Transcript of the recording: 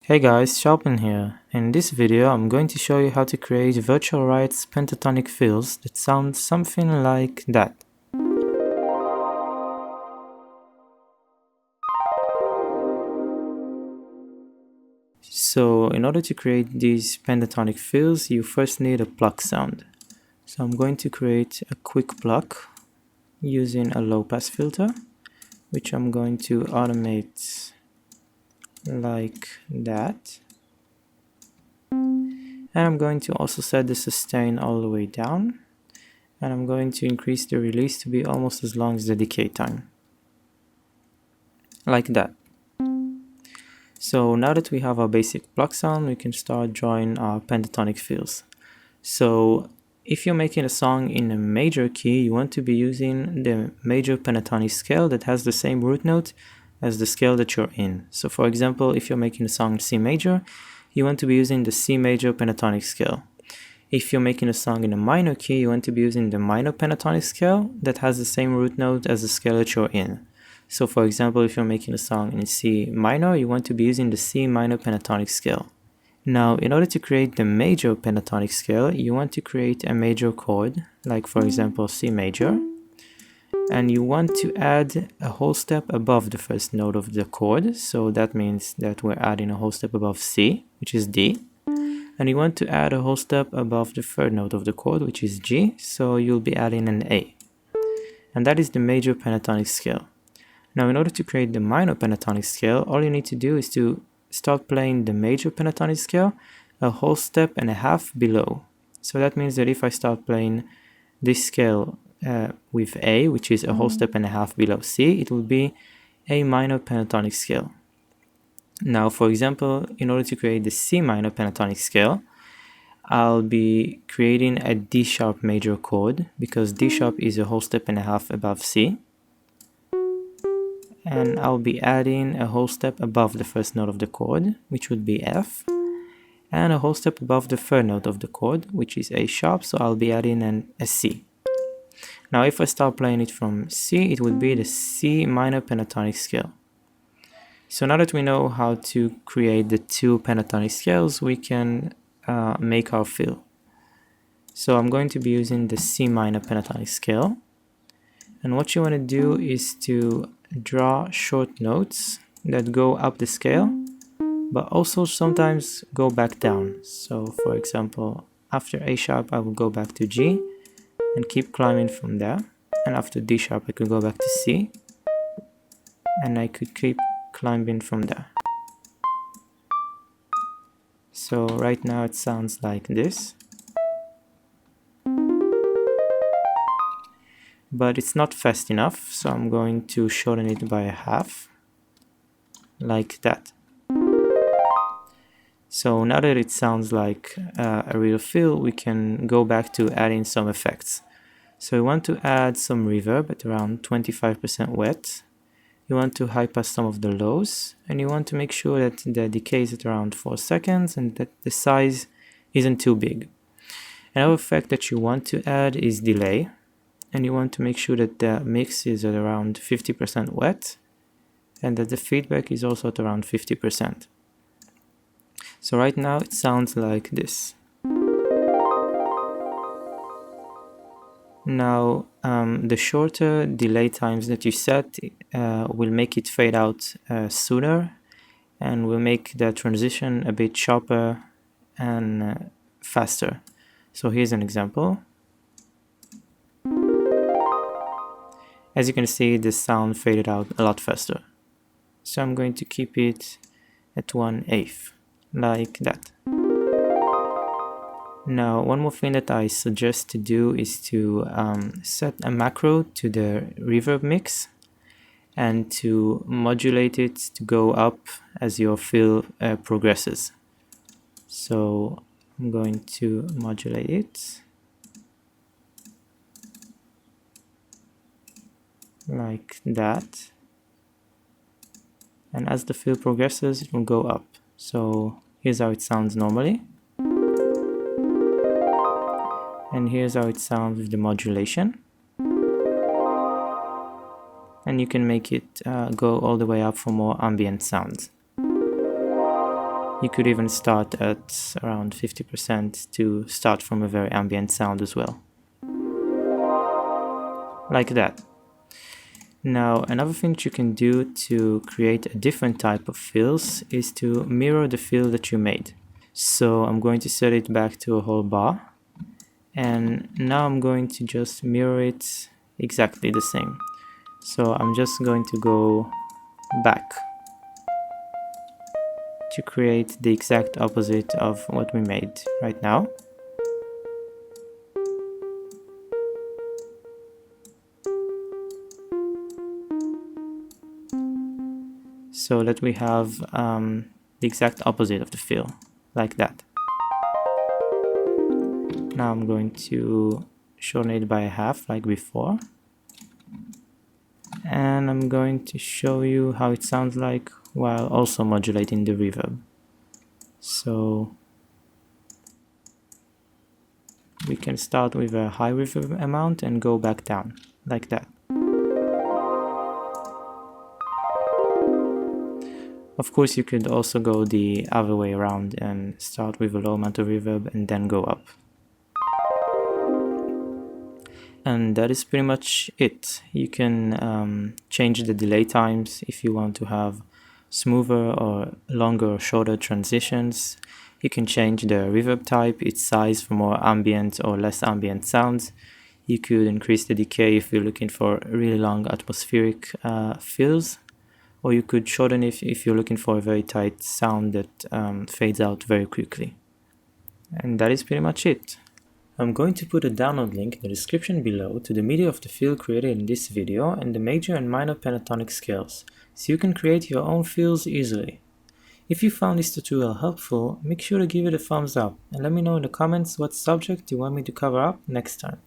Hey guys, Sharpend here. In this video I'm going to show you how to create Virtual Riot's pentatonic fills that sound something like that. So in order to create these pentatonic fills, you first need a pluck sound. So I'm going to create a quick pluck using a low pass filter, which I'm going to automate like that. And I'm going to also set the sustain all the way down, and I'm going to increase the release to be almost as long as the decay time, like that. So now that we have our basic pluck sound, we can start drawing our pentatonic fills. So if you're making a song in a major key, you want to be using the major pentatonic scale that has the same root note as the scale that you're in. So for example, if you're making a song in C major, you want to be using the C major pentatonic scale. If you're making a song in a minor key, you want to be using the minor pentatonic scale that has the same root note as the scale that you're in. So for example, if you're making a song in C minor, you want to be using the C minor pentatonic scale. Now, in order to create the major pentatonic scale, you want to create a major chord, like for example C major, and you want to add a whole step above the first note of the chord. So that means that we're adding a whole step above C, which is D, and you want to add a whole step above the third note of the chord, which is G, so you'll be adding an A. And that is the major pentatonic scale. Now, in order to create the minor pentatonic scale, all you need to do is to start playing the major pentatonic scale a whole step and a half below. So that means that if I start playing this scale with A, which is a whole step and a half below C, it will be a minor pentatonic scale. Now, for example, in order to create the C minor pentatonic scale, I'll be creating a D sharp major chord, because D sharp is a whole step and a half above C. And I'll be adding a whole step above the first note of the chord, which would be F, and a whole step above the third note of the chord, which is A sharp, so I'll be adding a C. Now if I start playing it from C, it would be the C minor pentatonic scale. So now that we know how to create the two pentatonic scales, we can make our fill. So I'm going to be using the C minor pentatonic scale, and what you want to do is to draw short notes that go up the scale, but also sometimes go back down. So for example, after A sharp I will go back to G and keep climbing from there, and after D sharp I could go back to C and I could keep climbing from there. So right now it sounds like this, but it's not fast enough, so I'm going to shorten it by a half, like that. So now that it sounds like a real fill, we can go back to adding some effects. So we want to add some reverb at around 25% wet. You want to high pass some of the lows, and you want to make sure that the decay is at around 4 seconds and that the size isn't too big. Another effect that you want to add is delay, and you want to make sure that the mix is at around 50% wet and that the feedback is also at around 50%. So right now it sounds like this. Now the shorter delay times that you set will make it fade out sooner, and will make the transition a bit sharper and faster. So here's an example. As you can see, the sound faded out a lot faster. So I'm going to keep it at 1/8, like that. Now, one more thing that I suggest to do is to set a macro to the reverb mix and to modulate it to go up as your fill progresses. So I'm going to modulate it like that, and as the fill progresses it will go up. So here's how it sounds normally, and here's how it sounds with the modulation, and you can make it go all the way up for more ambient sounds. You could even start at around 50% to start from a very ambient sound as well. Like that. Now, another thing that you can do to create a different type of fills is to mirror the fill that you made. So I'm going to set it back to a whole bar, and now I'm going to just mirror it exactly the same. So I'm just going to go back to create the exact opposite of what we made right now. So that we have the exact opposite of the fill, like that. Now I'm going to shorten it by half like before. And I'm going to show you how it sounds like while also modulating the reverb. So we can start with a high reverb amount and go back down, like that. Of course, you could also go the other way around and start with a low amount of reverb and then go up. And that is pretty much it. You can change the delay times if you want to have smoother or longer or shorter transitions. You can change the reverb type, its size for more ambient or less ambient sounds. You could increase the decay if you're looking for really long atmospheric fills, or you could shorten it if you're looking for a very tight sound that fades out very quickly. And that is pretty much it. I'm going to put a download link in the description below to the MIDI of the fill created in this video and the major and minor pentatonic scales, so you can create your own fills easily. If you found this tutorial helpful, make sure to give it a thumbs up and let me know in the comments what subject you want me to cover up next time.